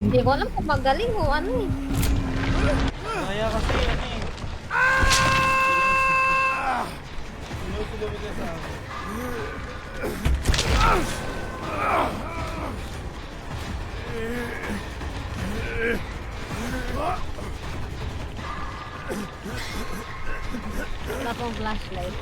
Hindi ko alam kung magaling o ano eh. Kaya kasi ano eh. Sinusulong niya sa akin. Wala pong flashlight.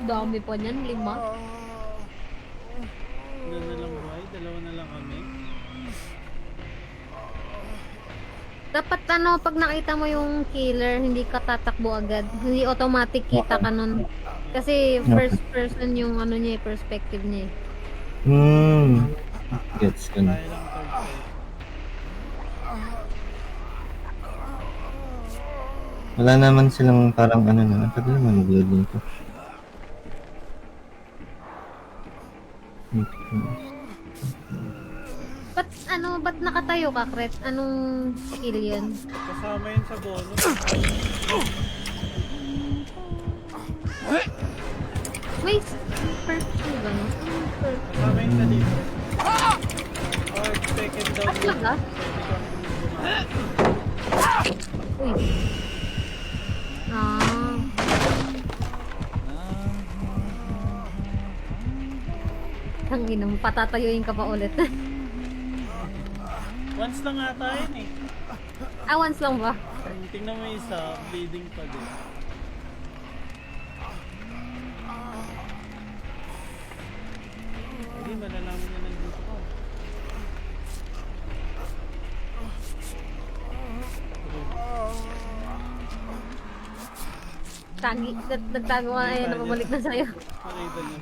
Dami pa niyan, 5. Ilan na lang buhay? 2 na lang kami. Dapat ano, pag nakita mo yung killer, hindi ka tatakbo agad. Hindi automatic kita ka nun. Kasi first person yung ano niya, perspective niya. Gets ko na. Tayo lang third place. Wala naman silang parang ano na. Ang tagal naman mag-loading ko. Ba't nakatayo ka, Kret? Anong skill yun? Kasama yun sa bonus. Wait, first skill ba no? Kasama yun sa dito. Or second down. Ah, talaga? Uy. Ah. Tanginang, patatayuin ka pa ulit. Once lang ata yun eh. Once lang ba? Tingnan mo yung isa, bleeding pa din. Hindi, malalaman niya nandito ko. Nagtago ka na yun, bumalik na sa'yo. Nakita niyo.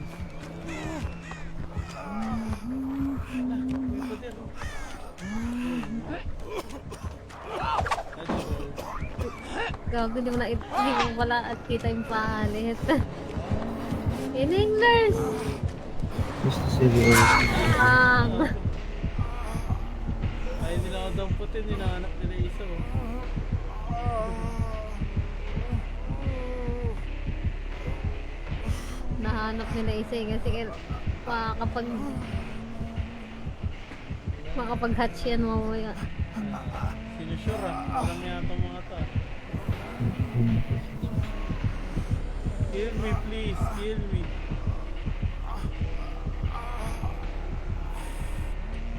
Gago, hindi mo pala at kita yung palit. Inenglers! Gusto sige. Ayaw nila ako damputin, hinahanap nila isa oh. Nahanap nila isa eh, kasi makapag-hatch yan mamaya. Sinusure ah, alam niya itong mga to. Kill me please, kill me.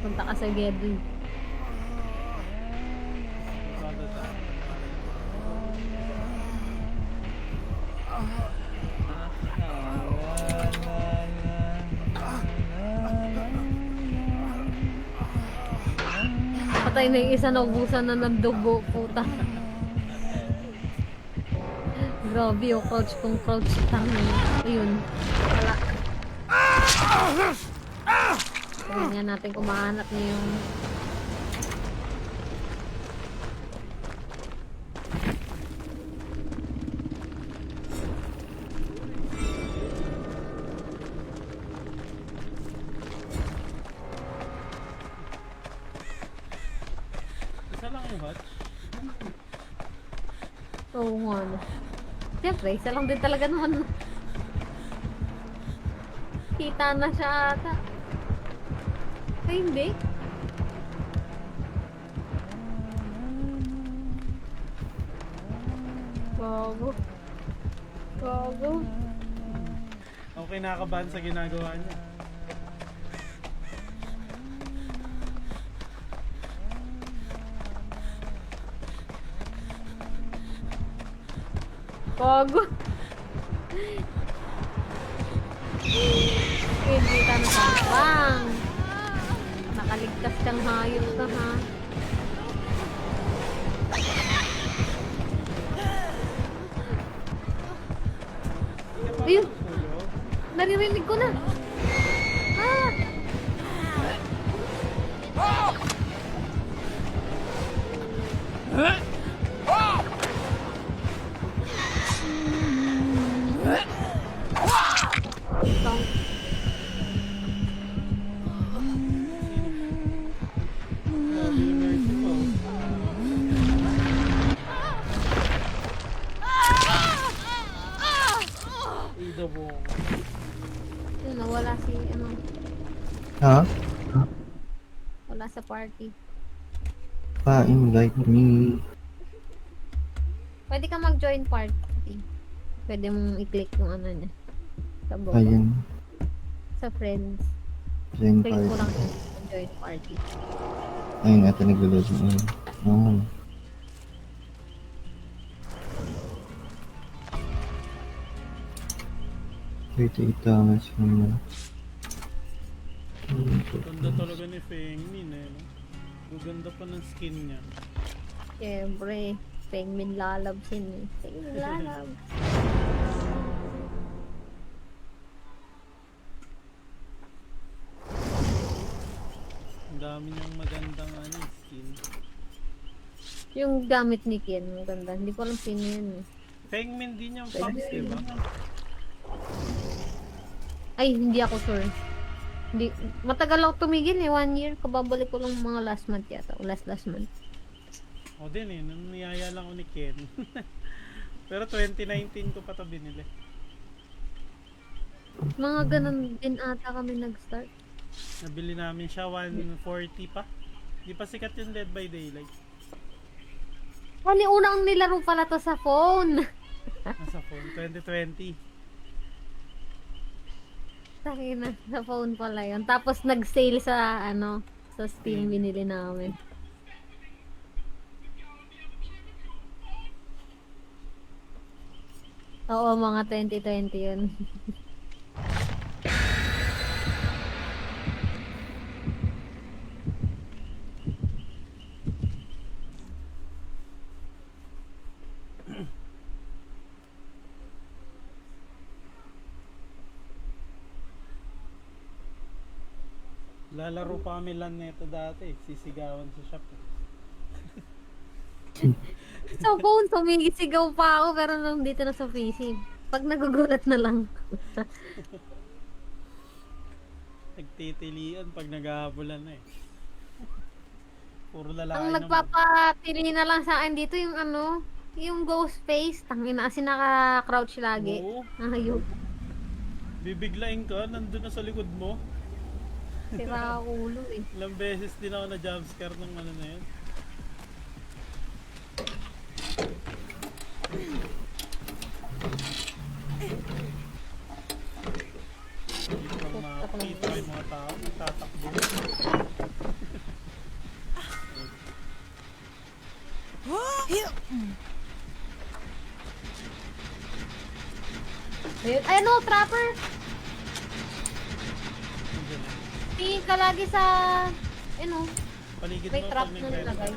Punta ka sa Gedli. Bata tayo. Patay na yung isa, naubusan na ng dugo, puta. Grabe yung crouch kung crouch tangi. Ayun. Wala. Sabihin nga natin kung mahanap niya yung... Isa lang yung hatch. Oo nga no. Siyempre, isa lang din talaga naman. Kita na siya ata. Ay, hindi. Gago. Gago. Ako kinakabahan sa ginagawa niya. Gago. Hindi ka nakapang. Nakaligtas kang hayop ka ha. Ayun, Tulog. naririnig ko na. Ah! Tong. Grabe yung nurse ko. Ida mo. Yun, nawala si, ano, Ha? wala sa party. Pa-invite me. Pwede ka mag-join party. Pwede mong i-click yung ano niya. Sa baba. Ayun. Sa friends. Join Click mo lang party. yung join party. Ayun, ito nag-load. Ayun. Oh. $38 from now. Ganda talaga ni Feng Min eh. No? Gaganda pa ng skin niya. Siyempre, Pengmin lalab sin eh. Pengmin lalab. Ang dami niyang magandang skin. Yung gamit ni Ken, maganda. Hindi ko alam sino yun eh. Feng Min din yung Fox, diba? Ay, hindi ako sure. Hindi, matagal ako tumigil eh. 1 year. Kababalik ko lang mga last month yata. O last month. O din eh, nung niyaya lang ako ni Ken. Pero 2019 ko pa ito binili. Mga ganun din ata kami nag-start. Nabili namin siya 140 pa. Di pa sikat yung Dead by Daylight. Hali, unang nilaro pala to sa phone. Nasa phone, 2020. Takina, sa phone pala yun. Tapos nag-sale sa, ano, sa Steam binili namin. Oo, mga 2020 yun. Lalaro pa kami LAN neto dati, sisigawan sa shop. Sa phone, sumigisigaw pa ako, pero nung dito na sa PC, pag nagugulat na lang. Nagtitilian pag naghahabulan na eh. Puro lalaki Ang naman. nagpapatili na lang sa akin dito yung ano, yung ghost face, tangina kasi naka-crouch lagi. Oo, Ayun, bibiglain ka, nandun na sa likod mo. sira ulo eh. Ilang beses din ako na jumpscare ng ano na yun. Hindi ko makakita yung mga tao, nagtatakbo. Ayun, ay no, trapper! Nandiyan eh. Tingin ka lagi sa, ano, Paligid may mo trap pag na nag-red. nilagay.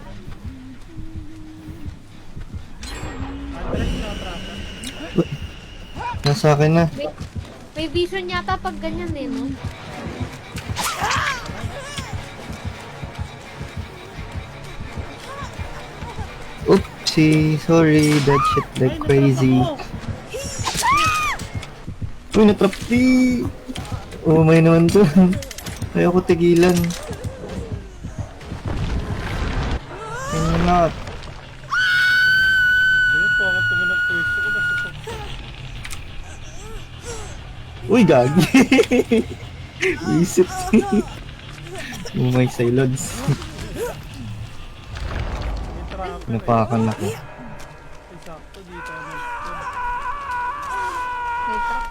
Andres na trapper. Nasa akin na. May vision yata pag ganyan eh, no? Oopsie, sorry, that shit like crazy. Uy, natrap di! Oh, may naman to. Ayaw ko tigilan. Can not. Ayun po, ako tumunag pwesto ko nasusok. Uy, gagi! Isip. Oh my silods. May trapper eh. Napakan ako. Sakto dito ako. May trap.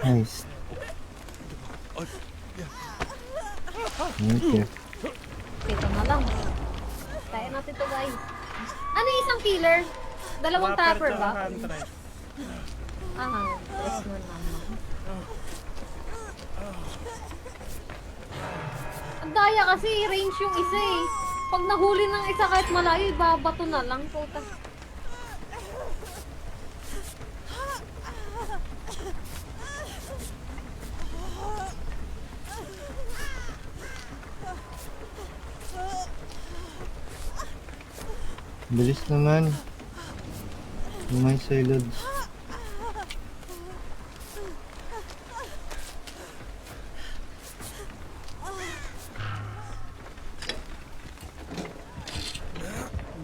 Nice. Thank you. Ito na lang. Kaya natin to guys. Ano yung isang killer? Dalawang trapper ba? Huntress. Ah, yes na naman. Ang daya kasi range yung isa eh. Pag nahuli ng isa kahit malayo, ibabato na lang. Puta. Bilis naman. May silods.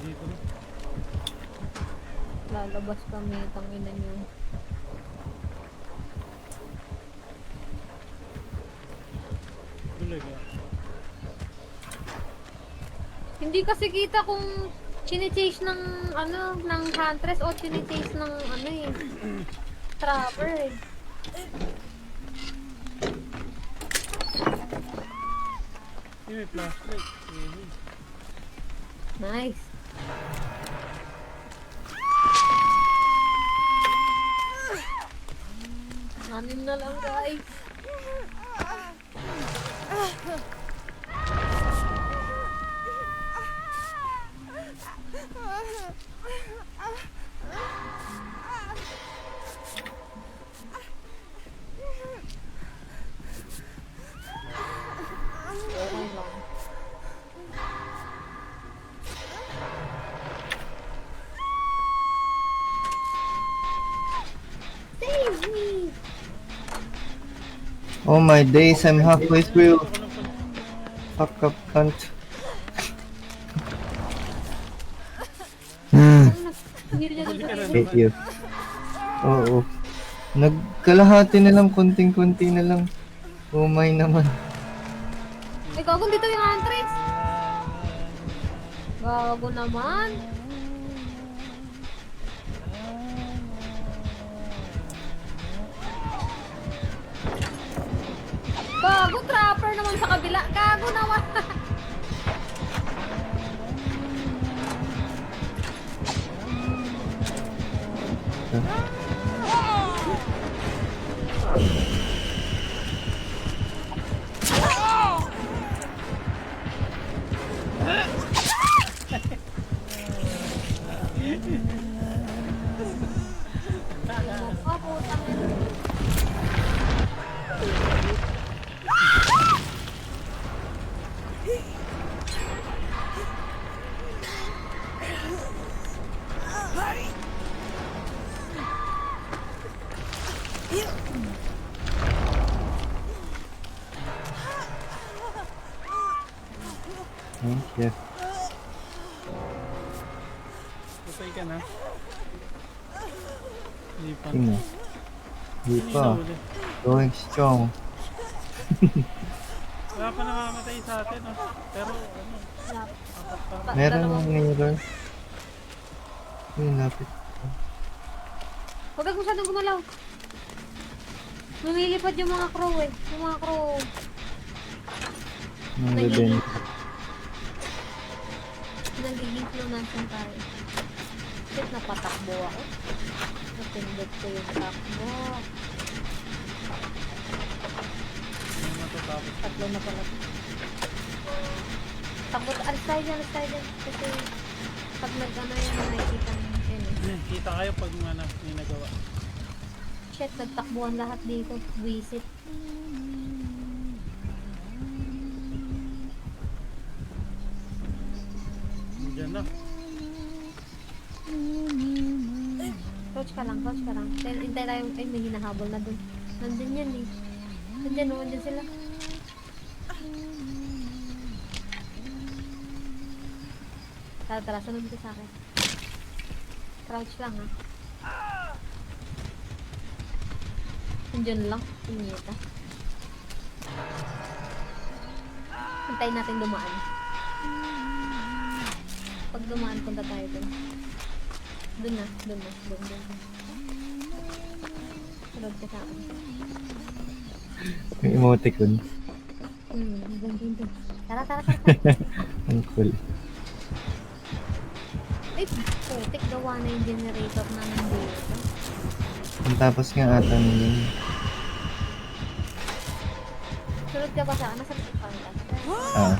Dito na. Lalabas kami, tanginan niyo. Talaga. Hindi kasi kita kung chine-chase ng ano, ng Huntress o chine-chase ng ano eh. Trapper eh. May flashlight. Eh, Nice. Anim na lang guys. Okay lang. Save me! Oh my days, I'm halfway through. Ako lang pag... Fuck up, cunt. Hindi niya Huli ka na Hate naman. you. Oo. Nagkalahati na lang, konting-konti na lang. Oh my naman. Ay, gago dito yung Huntress! Gago naman! Gago, trapper naman sa kabila! Gago naman! Oh, putang ina. Thank you. Patay ka na. Hindi pa. Sino? Di Hindi pa. nahuli. Going strong. Wala pa namamatay sa atin, oh. Pero ano, Wala. apat pa. Meron Dalawang- ng mirror. Uy, lapit. Huwag kang masyadong gumalaw. Lumilipad yung mga crow eh. Yung mga crow. Ng rebel. Nagiging flow natin tayo. Shit, napatakbo ako. Napindot ko yung takbo. Hindi matatapos. Tatlo na pala. Takbo, alis tayo dyan, alis tayo dyan. Kasi pag nag-ano yan, nakikita mo yun eh. Kita kayo pag ano, may nagawa. Shit, nagtakbuhan lahat dito. Visit. Diyan na. Crouch ka lang, crouch ka lang. Then, hintay tayo. Ay, may hinahabol na dun. Nandun yan eh. Nandyan, no, nandyan sila. Tara, tara, sunod ka sa akin. Crouch lang ha. Nandyan lang, pinyeta. Hintayin natin dumaan. Pag dumaan, punta tayo dun. Dun na, dun na, dun, dun. Sunod ka sa akin. Yung emoticon. Dun, dun, dun. Tara, tara, tara, tara. Ang cool. Ay, putik, gawa na yung generator na nandito. Ang tapos nga ata nila. Sunod ka ba sa akin? Nasa pa ka? Ah.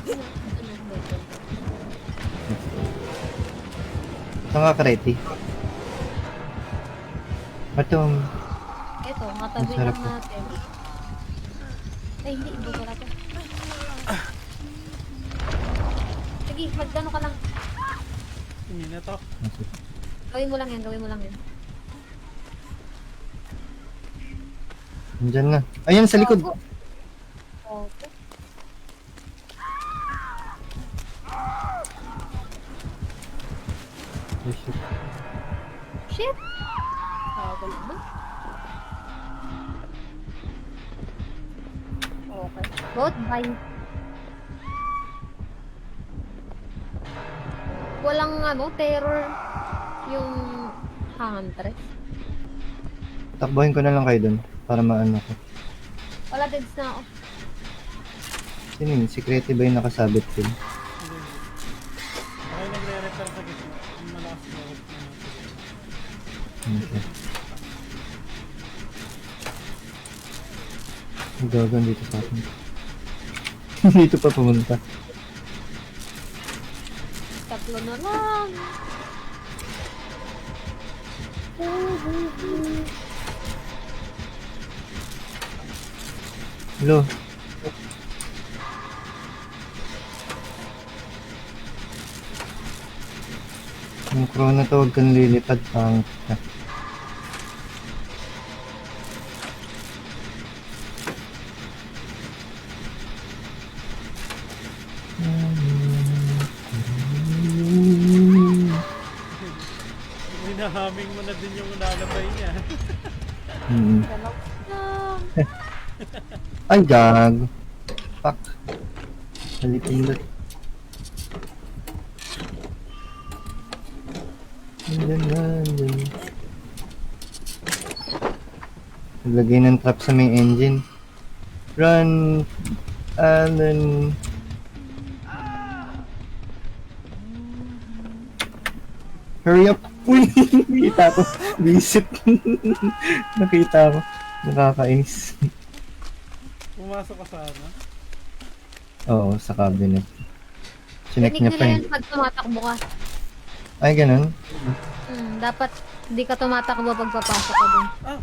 Saan ka kareti? Ba't yung... Ito, matabi Masarap lang to. natin. Ay, hindi. Iba pala to. Sige, magdano ka lang. Hindi na to. Gawin mo lang yan, gawin mo lang yan. Andyan na. Ayan, sa likod. Okay. Yes, shit. Shit! Tago naman. Okay. Both by. Walang ano, terror yung huntress. Takbuhin ko na lang kayo dun para maano ko. Wala deads na ako. Sino yun? Security ba yung nakasabit ko? Hindi. Okay, nagre-repair sa gitna. Yung malakas na hook na natin. Okay. Ang gagan dito sa akin. Dito pa pumunta. Tatlo na lang. Hello? Yung corona to, huwag kang lilipad pang Hinahaming mo na din yung lalabay niya. Dalaw lang. Ay, gag. Fuck. Halipindot. Andyan na, andyan. Naglagay ng trap sa may engine. Run, Alan. Hurry up. Uy, nakita ko. Visit. Nakita ko. Nakakainis. Pumasok ka sa ano? Oo, sa cabinet. Chinek Tinik niya pa nila yun. yan pag tumatakbo ka. Ay, ganun? Dapat hindi ka tumatakbo pag papasok ka dun. Ah!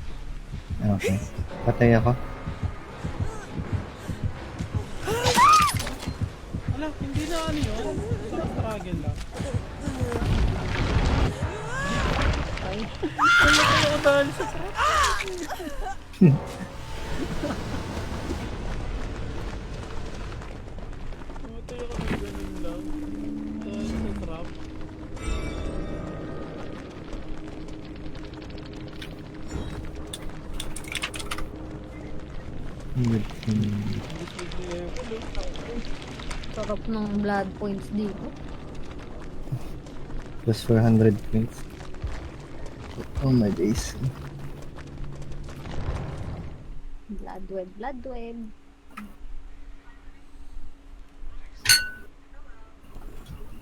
Okay. Patay ako. Wala, hindi na ano yun. Struggle lang. Okay. Wala ko dahil sa trap. Pumatay ako ng ganun lang. Dahil sa trap. Sarap ng blood points dito. Plus 400 points. Oh my days. Blood web, blood web.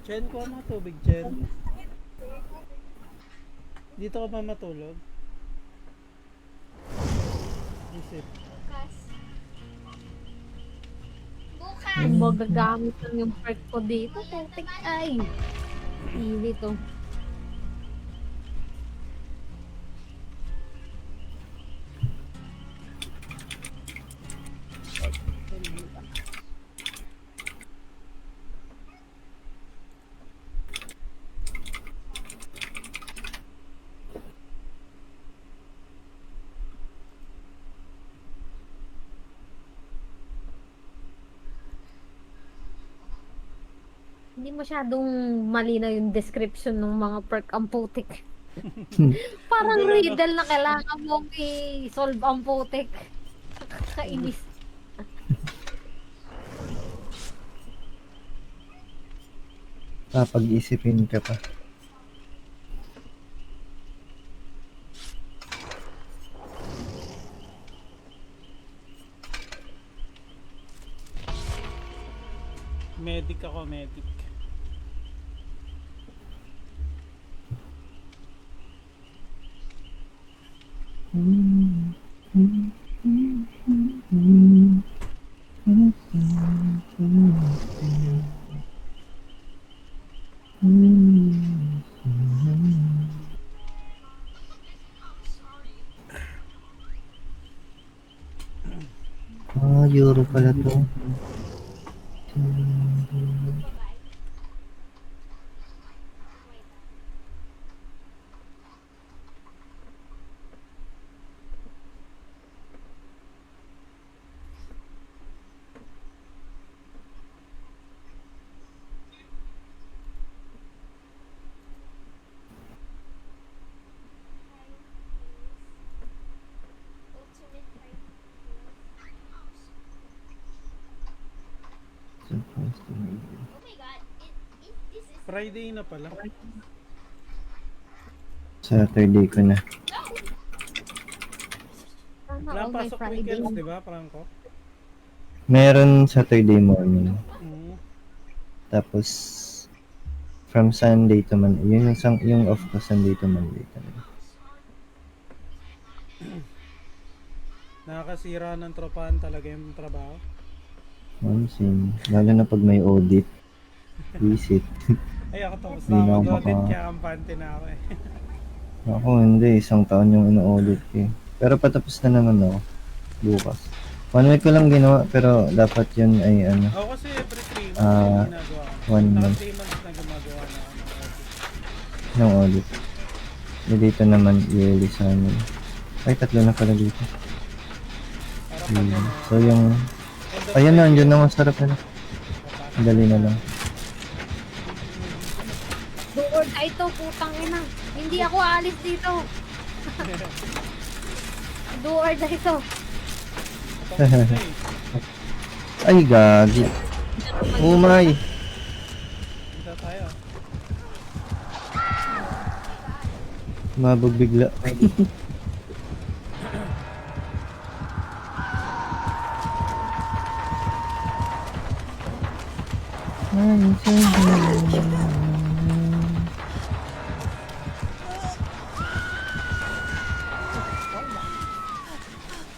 Chen, kuha mo tubig, Chen. Dito ka pa matulog? Isip. Kung magagamit lang yung perk ko dito, tetek ay. Easy to. Hindi masyadong malinaw yung description ng mga perk ang putik. Parang riddle na kailangan mong i-solve ang putik. Kakainis. Papag-isipin ka pa. Medic ako, medic. Ah, Euro pala to. Friday na pala. Saturday ko na. Sana Wala all may pasok Friday. weekends, di ba, Franco? Meron Saturday morning. Mm. Tapos, from Sunday to Monday. Yun yung off ko, Sunday to Monday talaga. Nakakasira ng tropahan talaga yung trabaho. Monsin. Lalo na pag may audit. Visit. Ay, ako tapos Hindi na na ako mag-audit, maka- kaya kampante na ako eh. Ako hindi, 1 taon yung ino-audit ko eh. Pero patapos na naman ako. Bukas. 1 week ko lang ginawa, pero dapat yun ay ano, Ako kasi every 3 months Ah, yung ginagawa ko. 1 Naka month 3 months na gumagawa na ako ng audit. ng audit. Dito naman yearly sa amin. Ay, 3 na pala dito. Para pag ano, So yung, end of ayan the na, andyan year, na, masarap na. papasok Dali na lang. Do or die to, putang ina. Hindi ako aalis dito. Do or die to. Tapos na eh. Ay, gagi. Umay. Punta tayo. Mabog bigla.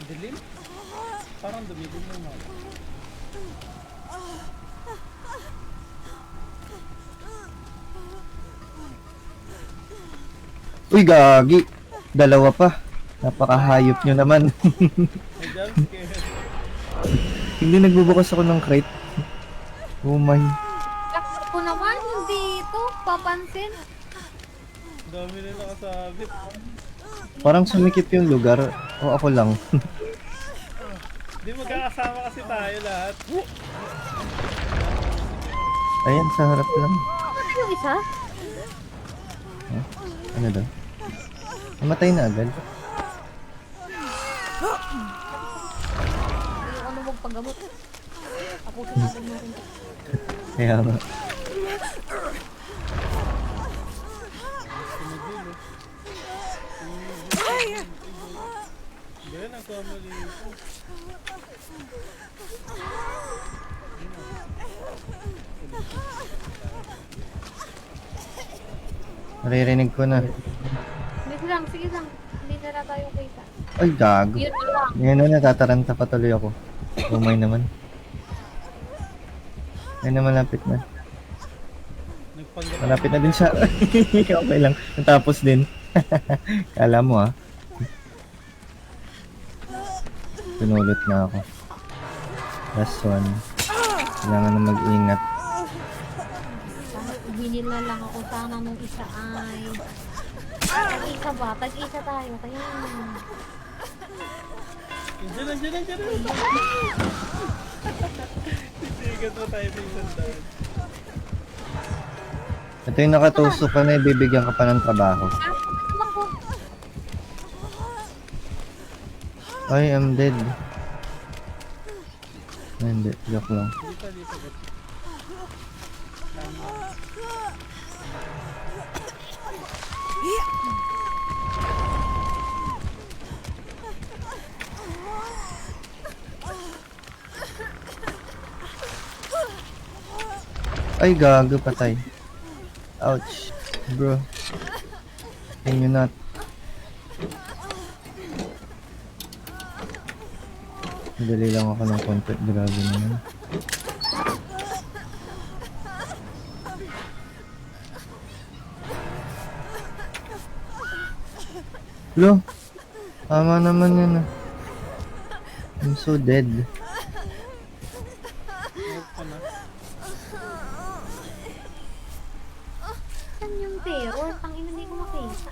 Dilim? Parang dumidim yung mga. Uy, gagi. Dalawa pa. Napakahayop nyo naman. May jump scare. Hindi nagbubukas ako ng crate. Umay. Lakad ko naman, hindi ito. Papansin. Dami na nakasabit. Parang sumikip yung lugar. O ako lang. Di magkakasama kasi tayo lahat. Ayan, sa harap lang. Ano yung isa? Ano daw? Namatay na agad. Ayoko na magpagamot. Tapusin natin natin. Kaya nga. Sumagil eh. Gaya nagkamali ito. Naririnig ko na. Sige lang, sige lang. Hindi na lang tayo kita. Ay, gago. Yun na lang. Ngayon na, natataranta pa tuloy ako. Umay naman. Ay na, malapit na. Nagpanggap. Malapit na din siya. Okay lang. Natapos din. Kala mo ah. Pinulot na ako. Last one. Kailangan na mag-ingat. Sana binil na lang ako. Sana nung isa ay... Tag-isa ba? Tag-isa tayo. Kaya Nandiyan. Titigan mo tayo sa sandaan. Ito yung nakatusok ka na, ibibigyan ka pa ng trabaho. Ako. Ay, I'm dead. Ay, hindi. Joke lang. Dito. Ay, gago, patay. Ouch. Bro. Can you not? Madali lang ako ng konti. Grabe naman. Lo, tama naman yun ah. I'm so dead. Huwag ka na. Saan yung terror? Tangina, hindi ko makita.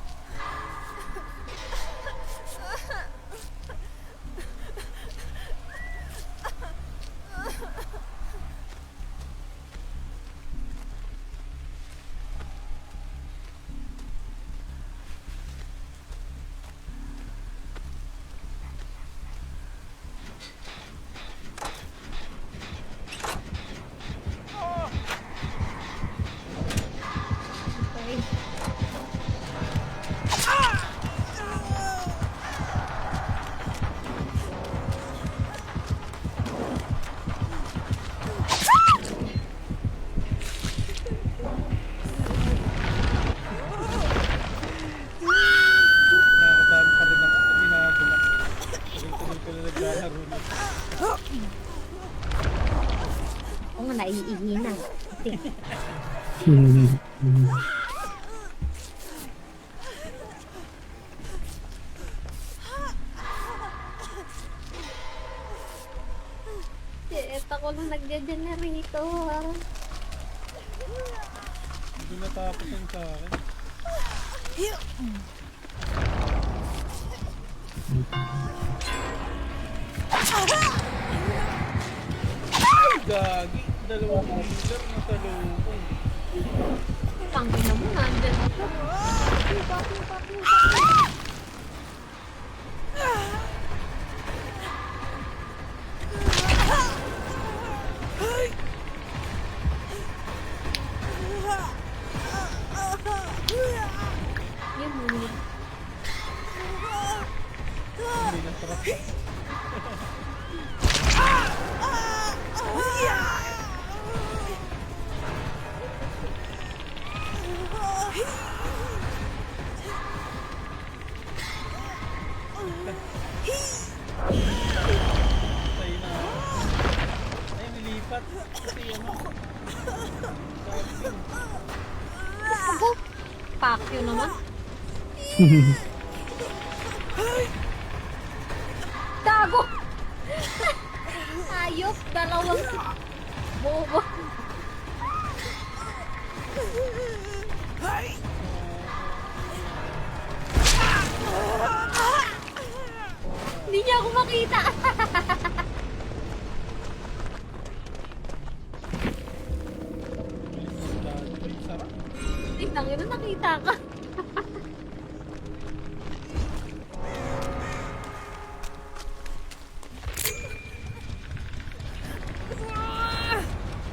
Naiihina. Kasi, shit, ako lang nagja-generator. Hindi natapos yun sa akin. Gagi, dalawang healer na talubong. Tangina mo, nandyan ako. Yun, yun. Hindi na trap. Patay na ako. Ay, nilipat. Kasi ano. Dumping. Ako, pakyo naman. Gago! Ayop, dalawang bobo. Hindi niya ako makita. Sarap. Tingnan yun, nakita ka.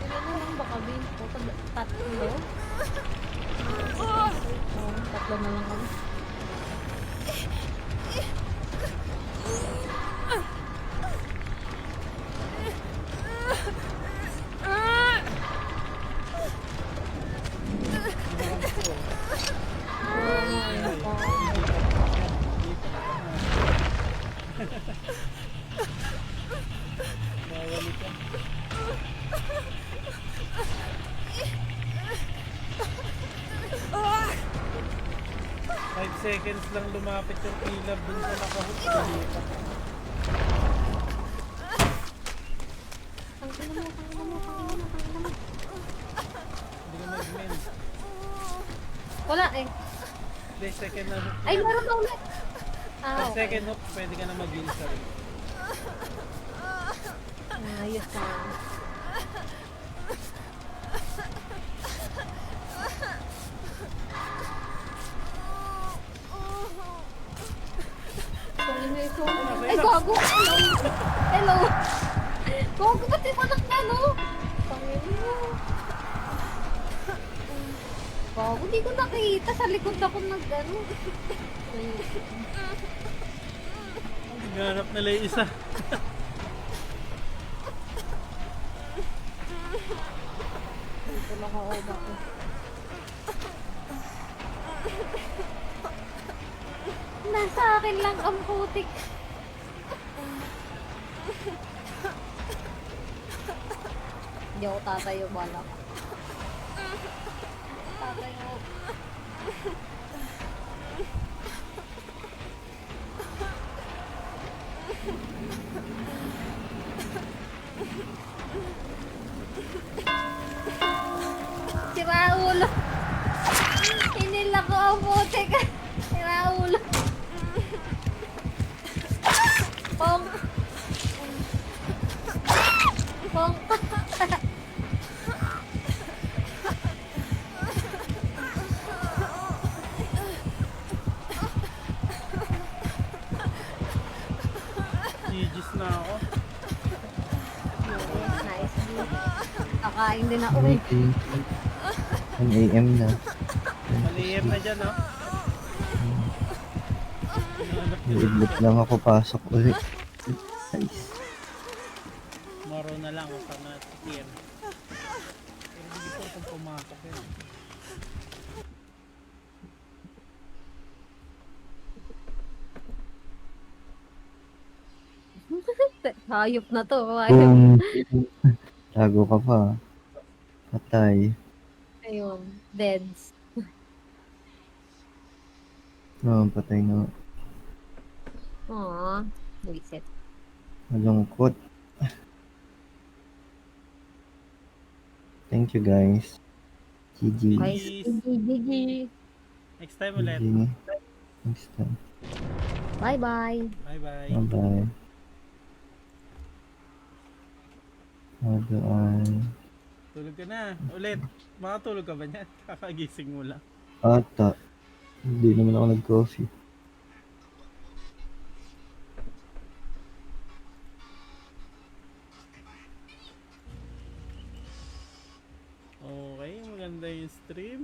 Ilan na lang ba kami? Tatlo? Tatlo na lang kami. Bawal ka. 5 seconds lang lumapit yung pillar dun sa nakahook. Nalipat. Tangina mo, tangina mo, tangina mo, tangina mo. Hindi ka mag-mend. Wala eh. Hindi, second na hook. Ay, meron na ulit. Sa Ah, okay. second hook, pwede ka na mag-heal sa rin. Ayos na. Ay, gago! Hello! Hello! Gago, ba't di mo nakano? Pangin mo. Gago, di ko nakita. Sa likod ako nag-ano. Ganap nila yung isa. Dito lang ako bakit. Nasa akin lang ang putik. Hindi ako tatayo, bala ka. Tatayo. Sira ulo. Inila ko ang putik. Sira ulo. Pong. Pong. GG's na ako. Nice. Kakain din ako eh. 1 AM na. Maliyem na dyan, no? Hinahanap nila. Iidlip lang ako pasok ulit. Nice. Tomorrow na lang, huwag ka na tikir. Pero hindi ko kung pumasok yun. Hayop na to. Hayop. Boom. Tago ka pa. Patay. Ayun, deads. Oo, patay na. Aww, reset. Malungkot. Thank you guys. GG. Okay, Peace. GG. Next time ulit. GG. Next time. Bye-bye. Bye-bye. Bye-bye. How do I... Tulog ka na. Ulit. Makatulog ka ba niyan? Kakagising mo lang. Ata. Hindi naman ako nag-coffee. Okay, maganda yung stream.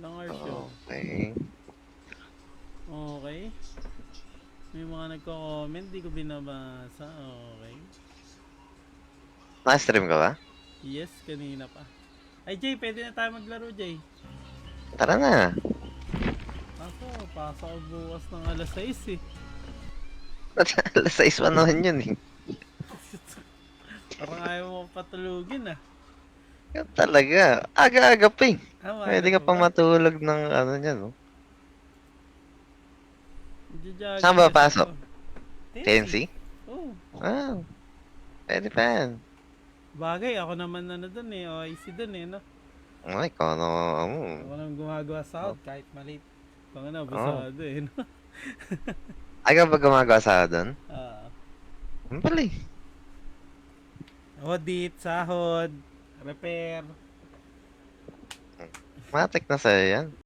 Long hours yun. Okay. Okay. May mga nagko-comment, di ko binabasa. Okay. Naka-stream ka ba? Yes, kanina pa. Ay, Jay, pwede na tayo maglaro, Jay. Tara na. Pasok ako bukas ng alas 6 eh. Alas 6 pa naman yun eh. Parang ayaw mo patulugin ah. Yan talaga. Aga-aga pa eh. Pwede ka Maaga pang ba? matulog ng ano niyan, no? Nagja-jogging Saan ba kasi pasok? ako. TNC? Oo. Ah. Pwede pa yan. Bagay, ako naman ano dun eh. OIC dun eh, no? Ay, ikaw na, Ako naman gumagawa sa out kahit maliit. Kung ano, busado eh, no? Ay, ka ba gumagawa sa doon? Ah. Ano pala eh? Audit, sahod, repair. Matik na sa'yo yan.